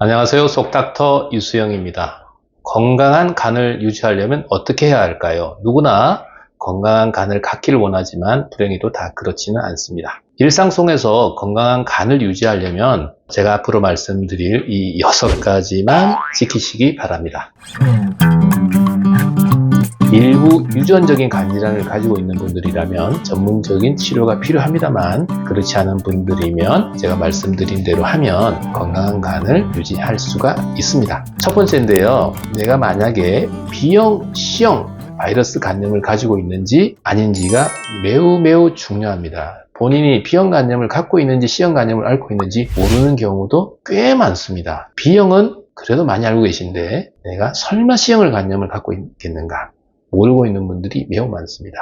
안녕하세요. 속닥터 유수영입니다. 건강한 간을 유지하려면 어떻게 해야 할까요? 누구나 건강한 간을 갖기를 원하지만 불행히도 다 그렇지는 않습니다. 일상 속에서 건강한 간을 유지하려면 제가 앞으로 말씀드릴 이 6가지만 지키시기 바랍니다. 일부 유전적인 간 질환을 가지고 있는 분들이라면 전문적인 치료가 필요합니다만, 그렇지 않은 분들이면 제가 말씀드린 대로 하면 건강한 간을 유지할 수가 있습니다. 첫 번째인데요, 내가 만약에 B형, C형 바이러스 간염을 가지고 있는지 아닌지가 매우 중요합니다. 본인이 B형 간염을 갖고 있는지 C형 간염을 앓고 있는지 모르는 경우도 꽤 많습니다. B형은 그래도 많이 알고 계신데 내가 설마 C형을 간염을 갖고 있겠는가 모르고 있는 분들이 매우 많습니다.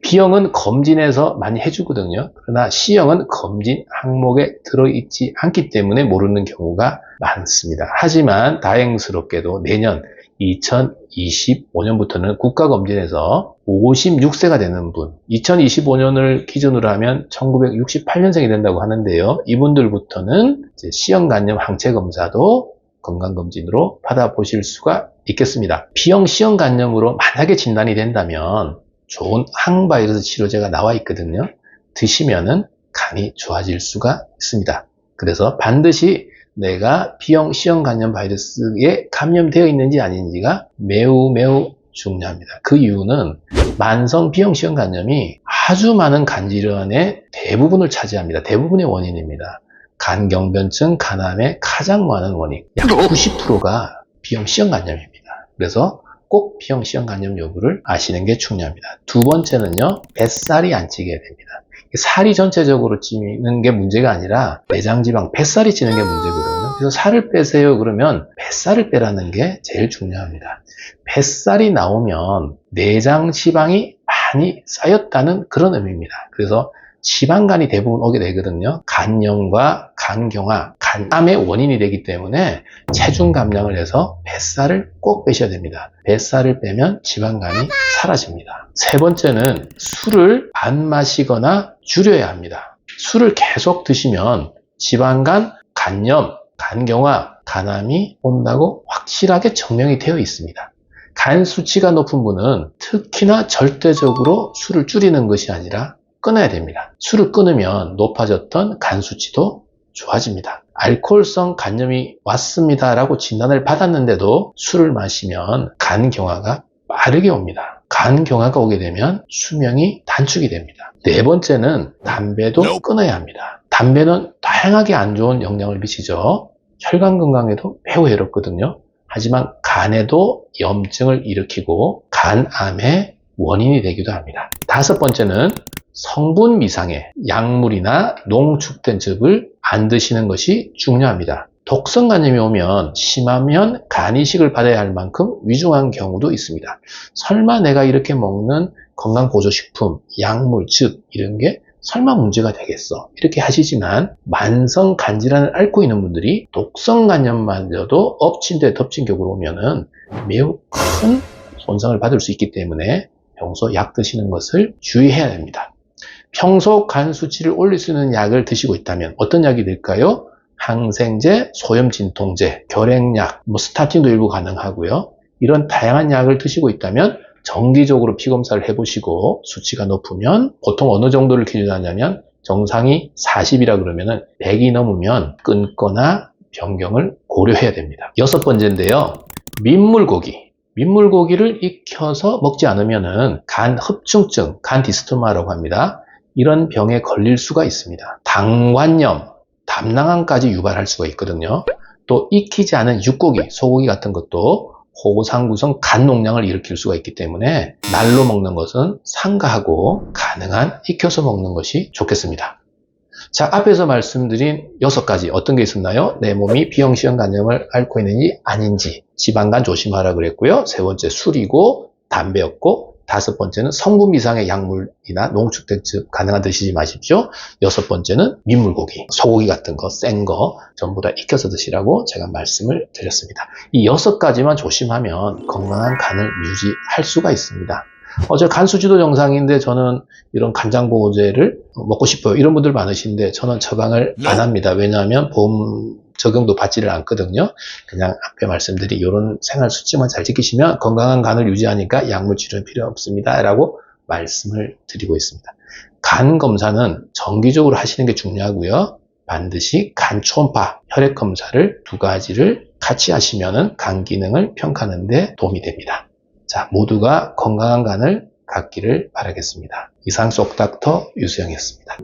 B형은 검진에서 많이 해주거든요. 그러나 C형은 검진 항목에 들어있지 않기 때문에 모르는 경우가 많습니다. 하지만 다행스럽게도 내년 2025년부터는 국가검진에서 56세가 되는 분, 2025년을 기준으로 하면 1968년생이 된다고 하는데요. 이분들부터는 C형 간염 항체 검사도 건강검진으로 받아보실 수가 있겠습니다. B형, C형 간염으로 만약에 진단이 된다면 좋은 항바이러스 치료제가 나와 있거든요. 드시면은 간이 좋아질 수가 있습니다. 그래서 반드시 내가 B형, C형 간염 바이러스에 감염되어 있는지 아닌지가 매우 중요합니다. 그 이유는 만성 B형, C형 간염이 아주 많은 간질환의 대부분을 차지합니다. 대부분의 원인입니다. 간경변증, 간암의 가장 많은 원인, 약 90%가 B형, C형 간염입니다. 그래서 꼭 B형, C형 간염 여부를 아시는 게 중요합니다. 두 번째는요, 뱃살이 안 찌게 됩니다. 살이 전체적으로 찌는 게 문제가 아니라 내장지방, 뱃살이 찌는 게 문제거든요. 그래서 살을 빼세요 그러면 뱃살을 빼라는 게 제일 중요합니다. 뱃살이 나오면 내장지방이 많이 쌓였다는 그런 의미입니다. 그래서 지방간이 대부분 오게 되거든요. 간염과 간경화, 간암의 원인이 되기 때문에 체중 감량을 해서 뱃살을 꼭 빼셔야 됩니다. 뱃살을 빼면 지방간이 사라집니다. 세 번째는 술을 안 마시거나 줄여야 합니다. 술을 계속 드시면 지방간, 간염, 간경화, 간암이 온다고 확실하게 증명이 되어 있습니다. 간 수치가 높은 분은 특히나 절대적으로 술을 줄이는 것이 아니라 끊어야 됩니다. 술을 끊으면 높아졌던 간 수치도 좋아집니다. 알코올성 간염이 왔습니다 라고 진단을 받았는데도 술을 마시면 간경화가 빠르게 옵니다. 간경화가 오게 되면 수명이 단축이 됩니다. 네 번째는 담배도 끊어야 합니다. 담배는 다양하게 안 좋은 영향을 미치죠. 혈관 건강에도 매우 해롭거든요. 하지만 간에도 염증을 일으키고 간암의 원인이 되기도 합니다. 다섯 번째는 성분 미상의 약물이나 농축된 즙을 안 드시는 것이 중요합니다. 독성 간염이 오면 심하면 간 이식을 받아야 할 만큼 위중한 경우도 있습니다. 설마 내가 이렇게 먹는 건강보조식품, 약물, 즙 이런 게 설마 문제가 되겠어? 이렇게 하시지만 만성 간질환을 앓고 있는 분들이 독성 간염마저도 엎친 데 덮친 격으로 오면은 매우 큰 손상을 받을 수 있기 때문에 평소 약 드시는 것을 주의해야 됩니다. 평소 간 수치를 올릴 수 있는 약을 드시고 있다면 어떤 약이 될까요? 항생제, 소염진통제, 결핵약, 스타틴도 일부 가능하고요. 이런 다양한 약을 드시고 있다면 정기적으로 피검사를 해보시고 수치가 높으면 보통 어느 정도를 기준으로 하냐면 정상이 40이라 그러면 100이 넘으면 끊거나 변경을 고려해야 됩니다. 여섯 번째인데요. 민물고기. 민물고기를 익혀서 먹지 않으면 간 흡충증, 간 디스토마라고 합니다. 이런 병에 걸릴 수가 있습니다. 당관염, 담낭암까지 유발할 수가 있거든요. 또 익히지 않은 육고기, 소고기 같은 것도 호상구성 간농량을 일으킬 수가 있기 때문에 날로 먹는 것은 삼가하고 가능한 익혀서 먹는 것이 좋겠습니다. 자, 앞에서 말씀드린 6가지 어떤 게 있었나요? 내 몸이 B형, C형 간염을 앓고 있는지 아닌지, 지방간 조심하라 그랬고요. 세 번째 술이고 담배였고, 다섯 번째는 성분 미상의 약물이나 농축된 즙 가능한 드시지 마십시오. 여섯 번째는 민물고기, 소고기 같은 거, 센 거 전부 다 익혀서 드시라고 제가 말씀을 드렸습니다. 이 6가지만 조심하면 건강한 간을 유지할 수가 있습니다. 저 간 수치도 정상인데 저는 이런 간장보호제를 먹고 싶어요. 이런 분들 많으신데 저는 처방을 안 합니다. 왜냐하면 보험 적용도 받지를 않거든요. 그냥 앞에 말씀드린 이런 생활 수칙만 잘 지키시면 건강한 간을 유지하니까 약물 치료는 필요 없습니다 라고 말씀을 드리고 있습니다. 간 검사는 정기적으로 하시는 게 중요하고요. 반드시 간 초음파, 혈액 검사를 두 가지를 같이 하시면 간 기능을 평가하는 데 도움이 됩니다. 자, 모두가 건강한 간을 갖기를 바라겠습니다. 이상 속닥터 유수영이었습니다.